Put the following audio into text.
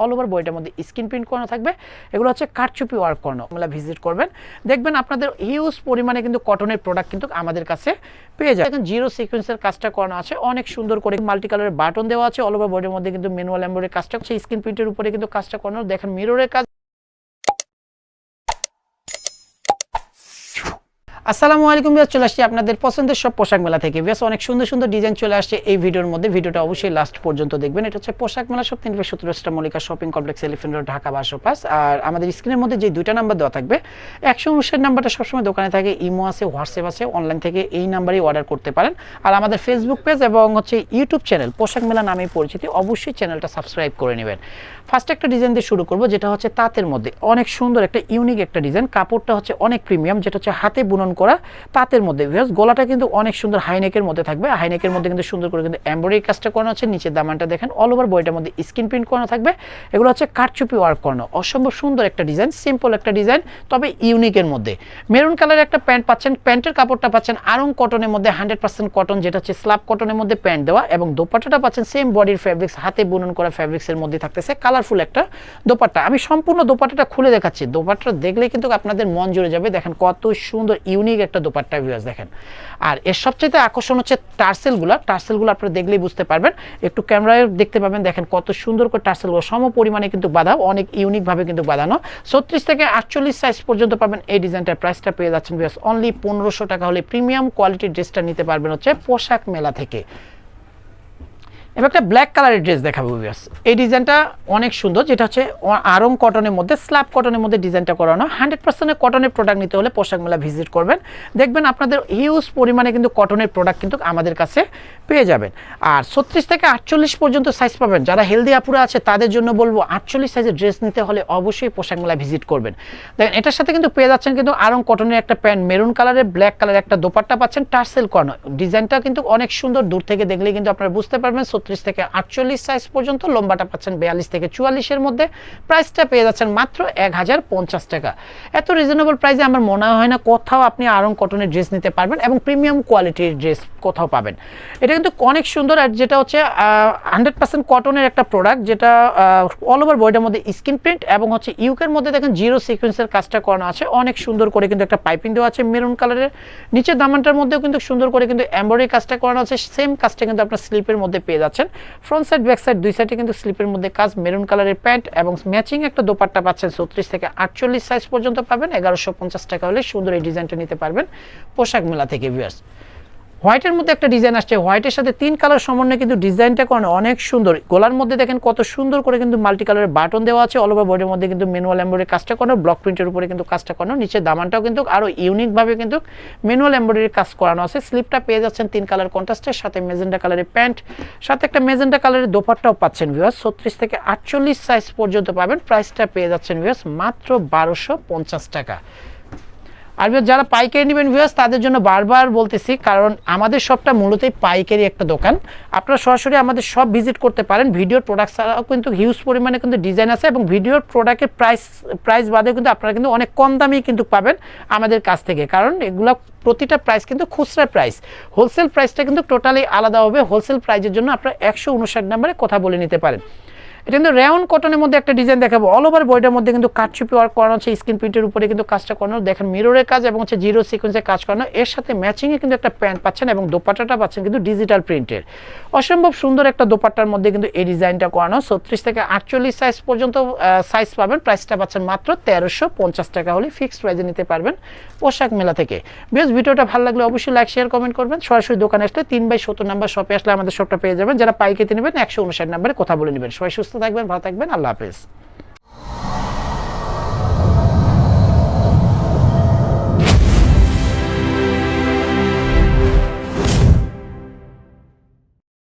All over বডিটার মধ্যে screen print করানো থাকবে। এগুলো হচ্ছে কারচুপি ওয়ার্ক করানো। আপনারা ভিজিট করবেন, দেখবেন আপনাদের হিউজ পরিমাণে কিন্তু কটনের প্রোডাক্ট কিন্তু আমাদের কাছে পেয়ে যায়। এখন জিরো সিকোয়েন্সের কাজটা করানো আছে, অনেক সুন্দর করে মাল্টি কালারের বাটন দেওয়া আছে। অল ওভার বডির মধ্যে কিন্তু ম্যানুয়াল এমব্রয়ডারি কাজটা হচ্ছে, স্ক্রিন প্রিন্টের উপরে কিন্তু কাজটা করানো। দেখেন মিররের কাজ। আসসালামু আলাইকুম ভিউয়ার্স, চলে আসছি আপনাদের পছন্দের সব পোশাক মেলা থেকে। ভিউয়ার্স অনেক সুন্দর সুন্দর ডিজাইন চলে আসছে এই ভিডিওর মধ্যে। ভিডিওটা অবশ্যই লাস্ট পর্যন্ত দেখবেন। এটা হচ্ছে পোশাক মেলা সব 317 Mallika shopping complex, elephant road, Dhaka 1205। আর আমাদের স্ক্রিনের মধ্যে যে দুইটা নাম্বার দেওয়া থাকবে, 159 নাম্বারটা সবসময় দোকানে থাকে, ইমো আছে, হোয়াটসঅ্যাপ আছে, অনলাইন থেকে এই নাম্বারেই অর্ডার করতে পারেন। আর আমাদের ফেসবুক পেজ এবং হচ্ছে ইউটিউব চ্যানেল পোশাক মেলা নামেই পরিচিতি, অবশ্যই চ্যানেলটা সাবস্ক্রাইব করে নেবেন। ফার্স্ট একটা ডিজাইন দিয়ে শুরু করবো, যেটা হচ্ছে তাঁতের মধ্যে অনেক সুন্দর একটা ইউনিক একটা ডিজাইন। কাপড়টা হচ্ছে অনেক প্রিমিয়াম, যেটা হচ্ছে হাতে বুনন করা তাঁতের মধ্যে। গলাটা কিন্তু অনেক সুন্দর হাইনেকের মধ্যে থাকবে। হাইনেকের মধ্যে কিন্তু সুন্দর করে কিন্তু এমব্রয়ডারি কাজটা করানো আছে। নিচের দামানটা দেখেন, অল ওভার বডিটার মধ্যে স্ক্রিন প্রিন্ট করানো থাকবে। এগুলো হচ্ছে কারচুপি ওয়ার্ক করানো, অসম্ভব সুন্দর একটা ডিজাইন, সিম্পল একটা ডিজাইন, তবে ইউনিকের মধ্যে। মেরুন কালারের একটা প্যান্ট পাচ্ছেন, প্যান্টের কাপড়টা পাচ্ছেন আরং কটনের মধ্যে, 100% কটন, যেটা হচ্ছে স্ল্যাব কটনের মধ্যে প্যান্ট দেওয়া, এবং দোপাট্টাটা পাচ্ছেন সেম বডির ফ্যাব্রিক্স, হাতে বুনন করা ফ্যাব্রিক্সের মধ্যে থাকতেছে। কালারফুল একটা দোপাট্টা। আমি সম্পূর্ণ দোপাট্টাটা খুলে দেখাচ্ছি, দোপাট্টা দেখলে কিন্তু আপনাদের মন জুড়ে যাবে। দেখেন কত সুন্দর ইউনিক একটা দোপাট্টা ভিউয়ার্স দেখেন। আর এর সবচেয়ে আকর্ষণ হচ্ছে টার্সেলগুলো আপনারা দেখলেই বুঝতে পারবেন, একটু ক্যামেরায় দেখতে পাবেন। দেখেন কত সুন্দর করে টার্সেলগুলো সম পরিমাণে কিন্তু বাঁধা, অনেক ইউনিকভাবে কিন্তু বাঁধানো। 36 থেকে 48 সাইজ পর্যন্ত পাবেন এই ডিজাইনটার। প্রাইসটা পেয়ে যাচ্ছেন ভিউয়ার্স অনলি 1500 টাকা হলে প্রিমিয়াম কোয়ালিটির ড্রেসটা নিতে পারবেন হচ্ছে পোশাক মেলা থেকে। এবার একটা ব্ল্যাক কালারের ড্রেস দেখাবো ভিউয়ার্স। এই ডিজাইনটা অনেক সুন্দর, যেটা হচ্ছে আরং কটনের মধ্যে, স্ল্যাব কটনের মধ্যে ডিজাইনটা করানো। 100% কটনের প্রোডাক্ট নিতে হলে পোশাক মেলা ভিজিট করবেন, দেখবেন আপনাদের হিউজ পরিমাণে কিন্তু কটনের প্রোডাক্ট কিন্তু আমাদের কাছে পেয়ে যাবেন। আর 36 থেকে 48 পর্যন্ত সাইজ পাবেন। যারা হেলদি আপুরা আছে তাদের জন্য বলবো 48 সাইজের ড্রেস নিতে হলে অবশ্যই পোশাক মেলা ভিজিট করবেন। দেখেন এটার সাথে কিন্তু পেয়ে যাচ্ছেন কিন্তু আরং কটনের একটা প্যান্ট, মেরুন কালারের, ব্ল্যাক কালারের একটা দোপাট্টা পাচ্ছেন, টার্সেল করানো। ডিজাইনটা কিন্তু অনেক সুন্দর, দূর থেকে দেখলেই কিন্তু আপনারা বুঝতে পারবেন। 36 থেকে 48 সাইজ পর্যন্ত, লম্বাটা পাচ্ছেন 42 থেকে 44 মধ্যে। প্রাইসটা পেয়ে যাচ্ছেন মাত্র 1050 টাকা। এত রিজনেবল প্রাইসে আমার মনে হয় না কোথাও আপনি আরং কটনের ড্রেস নিতে পারবেন, এবং প্রিমিয়াম কোয়ালিটির ড্রেস কোথাও পাবেন। এটা কিন্তু অনেক সুন্দর, আর যেটা হচ্ছে 100% কটনের একটা প্রোডাক্ট, যেটা অল ওভার বডির মধ্যে স্ক্রিন প্রিন্ট, এবং হচ্ছে ইউকের মধ্যে দেখেন জিরো সিকোয়েন্সের কাজটা করানো আছে। অনেক সুন্দর করে কিন্তু একটা পাইপিং দেওয়া আছে মেরুন কালারের। নিচের দামানটার মধ্যেও কিন্তু সুন্দর করে কিন্তু এমব্রয়ডারি কাজটা করানো আছে। সেম কাজটা কিন্তু আপনার স্লিপের মধ্যে পেয়ে যাচ্ছেন। ফ্রন্ট সাইড ব্যাক সাইড দুই সাইডে কিন্তু স্লিপের মধ্যে কাজ, মেরুন কালারের প্যান্ট এবং ম্যাচিং একটা দোপাট্টা পাচ্ছেন। 36 থেকে 48 সাইজ পর্যন্ত পাবেন। 1150 টাকা হলে সুন্দর এই ডিজাইনটা নিতে পারবেন পোশাক মেলা থেকে ভিউয়ার্স। হোয়াইটের মধ্যে একটা ডিজাইন আসছে, হোয়াইটের সাথে 3 কালার সমন্বয়ে কিন্তু ডিজাইনটা করানো অনেক সুন্দর। গলার মধ্যে দেখেন কত সুন্দর করে কিন্তু মাল্টি কালারের বাটন দেওয়া আছে। অল ওভার বডির মধ্যে কিন্তু ম্যানুয়াল এমব্রয়ডারি কাজটা করানো, ব্লক প্রিন্টের উপরে কিন্তু কাজটা করানো। নিচে দামানটাও কিন্তু আরো ইউনিকভাবে কিন্তু ম্যানুয়াল এমব্রয়ডারি কাজ করানো আছে। স্লিপটা পেয়ে যাচ্ছেন 3 কালার কন্ট্রাস্টের সাথে, মেজেন্টা কালারের প্যান্ট, সাথে একটা মেজেন্টা কালারের দোপাট্টাও পাচ্ছেন ভিউয়ার্স। 36 থেকে 48 সাইজ পর্যন্ত পাবেন। প্রাইসটা পেয়ে যাচ্ছেন ভিউয়ার্স মাত্র 1250 টাকা। আর যারা পাইকারি নেবেন ভিউয়ার্স তাদের জন্য বারবার বলতেছি, কারণ আমাদের শপটা মূলতই পাইকারি একটা দোকান। আপনারা সরাসরি আমাদের শপ ভিজিট করতে পারেন। ভিডিওর প্রোডাক্ট ছাড়াও কিন্তু হিউজ পরিমাণে কিন্তু ডিজাইন আছে, এবং ভিডিওর প্রোডাক্টের প্রাইস বাদেও কিন্তু আপনারা কিন্তু অনেক কম দামেই কিন্তু পাবেন আমাদের কাছ থেকে, কারণ এগুলো প্রতিটা প্রাইস কিন্তু খুচরা প্রাইস। হোলসেল প্রাইসটা কিন্তু টোটালি আলাদা হবে। হোলসেল প্রাইসের জন্য আপনারা 159 নাম্বারে কথা বলে নিতে পারেন। এটা কিন্তু রেয়ন কটনের মধ্যে একটা ডিজাইন দেখাবো। অল ওভার বডির মধ্যে কিন্তু কারচুপি ওয়ার্ক করানো আছে, স্ক্রিন প্রিন্টের উপরে কিন্তু কাজটা করানো। দেখেন মিররের কাজ এবং হচ্ছে জিরো সিকোয়েন্সের কাজ করানো। এর সাথে ম্যাচিংয়ে কিন্তু একটা প্যান্ট পাচ্ছেন, এবং দোপাট্টাটা পাচ্ছেন কিন্তু ডিজিটাল প্রিন্টের। অসম্ভব সুন্দর একটা দোপাট্টার মধ্যে কিন্তু এই ডিজাইনটা করানো। 36 থেকে 48 সাইজ পর্যন্ত সাইজ পাবেন। প্রাইসটা পাচ্ছেন মাত্র 1350 টাকা হলে ফিক্সড প্রাইসে নিতে পারবেন পোশাক মেলা থেকে। বেশ, ভিডিওটা ভালো লাগলে অবশ্যই লাইক শেয়ার কমেন্ট করবেন। সরাসরি দোকানে আসলে 3/17 নাম্বার শপে আসলে আমাদের শপটা পেয়ে যাবেন। যারা পাইকারিতে নেবেন 159 নাম্বারে কথা বলে নেবেন। সবাই সুস্থ থাকবেন, ভালো থাকবেন, আল্লাহ হাফেজ।